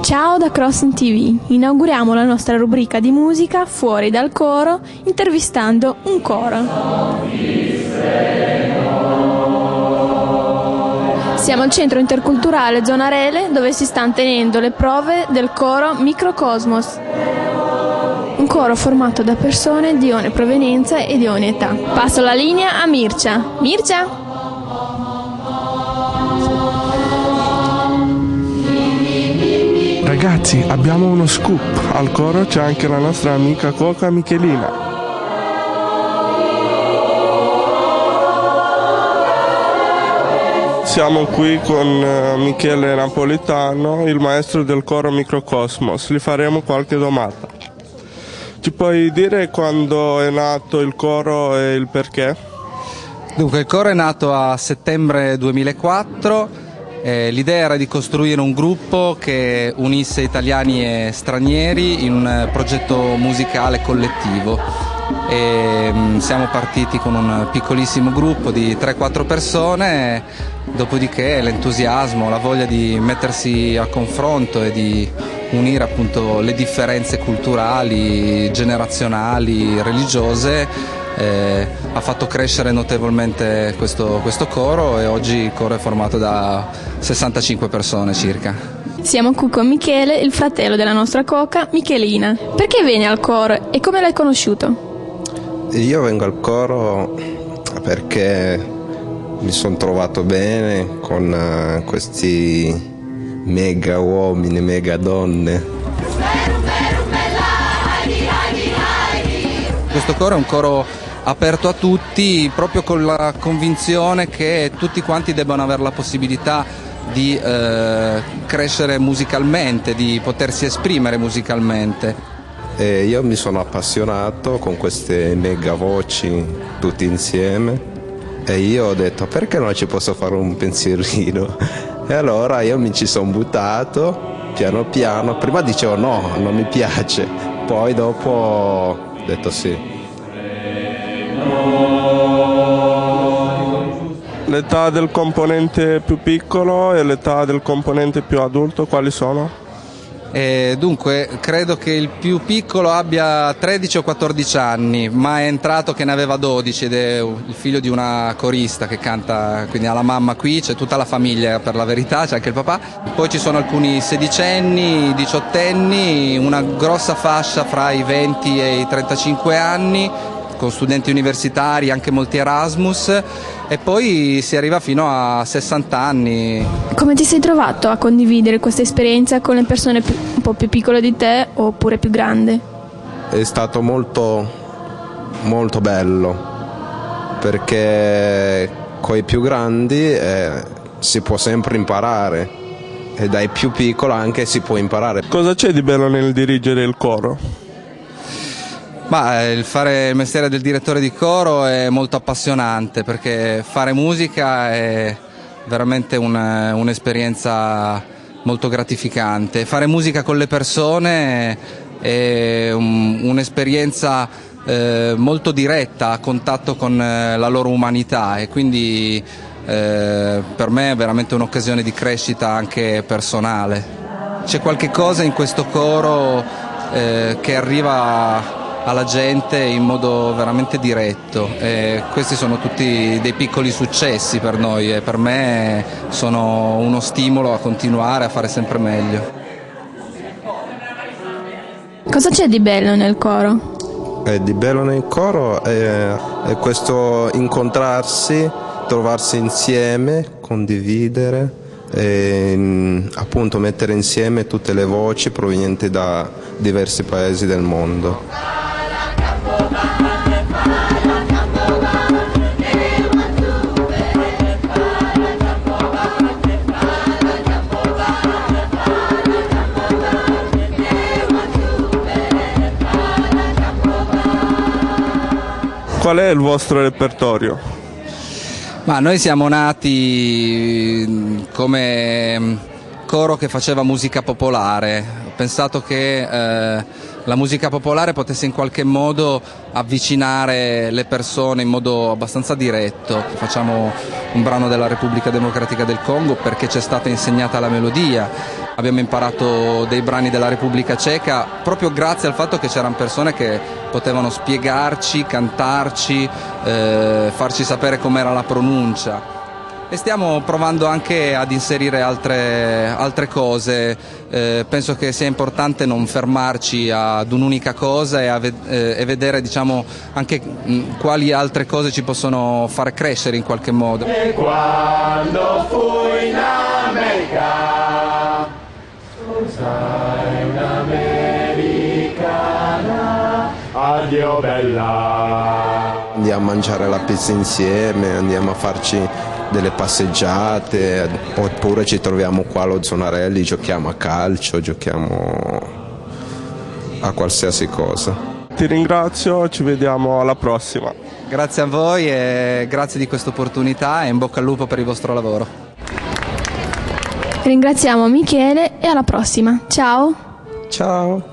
Ciao da Crossing TV, inauguriamo la nostra rubrica di musica fuori dal coro intervistando un coro. Siamo al Centro Interculturale Zona Rele dove si stanno tenendo le prove del coro Microcosmos, un coro formato da persone di ogni provenienza e di ogni età. Passo la linea a Mircea. Mircea? Ragazzi, abbiamo uno scoop. Al coro c'è anche la nostra amica cuoca Michelina. Siamo qui con Michele Napolitano, il maestro del coro Microcosmos. Gli faremo qualche domanda. Ci puoi dire quando è nato il coro e il perché? Dunque, il coro è nato a settembre 2004. L'idea era di costruire un gruppo che unisse italiani e stranieri in un progetto musicale collettivo. Siamo partiti con un piccolissimo gruppo di 3-4 persone, dopodiché l'entusiasmo, la voglia di mettersi a confronto e di unire appunto le differenze culturali, generazionali, religiose ha fatto crescere notevolmente questo coro, e oggi il coro è formato da 65 persone circa. Siamo qui con Michele, il fratello della nostra cuoca Michelina. Perché vieni al coro e come l'hai conosciuto? Io vengo al coro perché mi sono trovato bene con questi mega uomini, mega donne. Questo coro è un coro aperto a tutti, proprio con la convinzione che tutti quanti debbano avere la possibilità di crescere musicalmente, di potersi esprimere musicalmente. Io mi sono appassionato con queste mega voci tutti insieme e io ho detto perché non ci posso fare un pensierino, e allora io mi ci sono buttato piano piano. Prima dicevo no, non mi piace, poi dopo ho detto sì. L'età del componente più piccolo e l'età del componente più adulto quali sono? Dunque, credo che il più piccolo abbia 13 o 14 anni, ma è entrato che ne aveva 12 ed è il figlio di una corista che canta, quindi ha la mamma qui, c'è tutta la famiglia per la verità, c'è anche il papà. Poi ci sono alcuni sedicenni, diciottenni, una grossa fascia fra i 20 e i 35 anni, con studenti universitari, anche molti Erasmus, e poi si arriva fino a 60 anni. Come ti sei trovato a condividere questa esperienza con le persone un po' più piccole di te oppure più grandi? È stato molto, molto bello, perché con i più grandi si può sempre imparare e dai più piccoli anche si può imparare. Cosa c'è di bello nel dirigere il coro? Ma il fare il mestiere del direttore di coro è molto appassionante, perché fare musica è veramente un'esperienza molto gratificante. Fare musica con le persone è un'esperienza molto diretta, a contatto con la loro umanità, e quindi per me è veramente un'occasione di crescita anche personale. C'è qualche cosa in questo coro che arriva alla gente in modo veramente diretto, e questi sono tutti dei piccoli successi per noi, e per me sono uno stimolo a continuare a fare sempre meglio. Cosa c'è di bello nel coro? Di bello nel coro è questo incontrarsi, trovarsi insieme, condividere e appunto mettere insieme tutte le voci provenienti da diversi paesi del mondo. Qual è il vostro repertorio? Ma noi siamo nati come coro che faceva musica popolare. Ho pensato che la musica popolare potesse in qualche modo avvicinare le persone in modo abbastanza diretto. Facciamo un brano della Repubblica Democratica del Congo perché ci è stata insegnata la melodia. Abbiamo imparato dei brani della Repubblica Ceca proprio grazie al fatto che c'erano persone che potevano spiegarci, cantarci, farci sapere com'era la pronuncia. E stiamo provando anche ad inserire altre cose. Penso che sia importante non fermarci ad un'unica cosa e vedere, diciamo, anche quali altre cose ci possono far crescere in qualche modo. E quando fui in America, scusai un'americana, addio bella. Andiamo a mangiare la pizza insieme, andiamo a farci delle passeggiate, oppure ci troviamo qua allo Zonarelli, giochiamo a calcio, giochiamo a qualsiasi cosa. Ti ringrazio, ci vediamo alla prossima. Grazie a voi e grazie di questa opportunità e in bocca al lupo per il vostro lavoro. Ringraziamo Michele e alla prossima. Ciao! Ciao!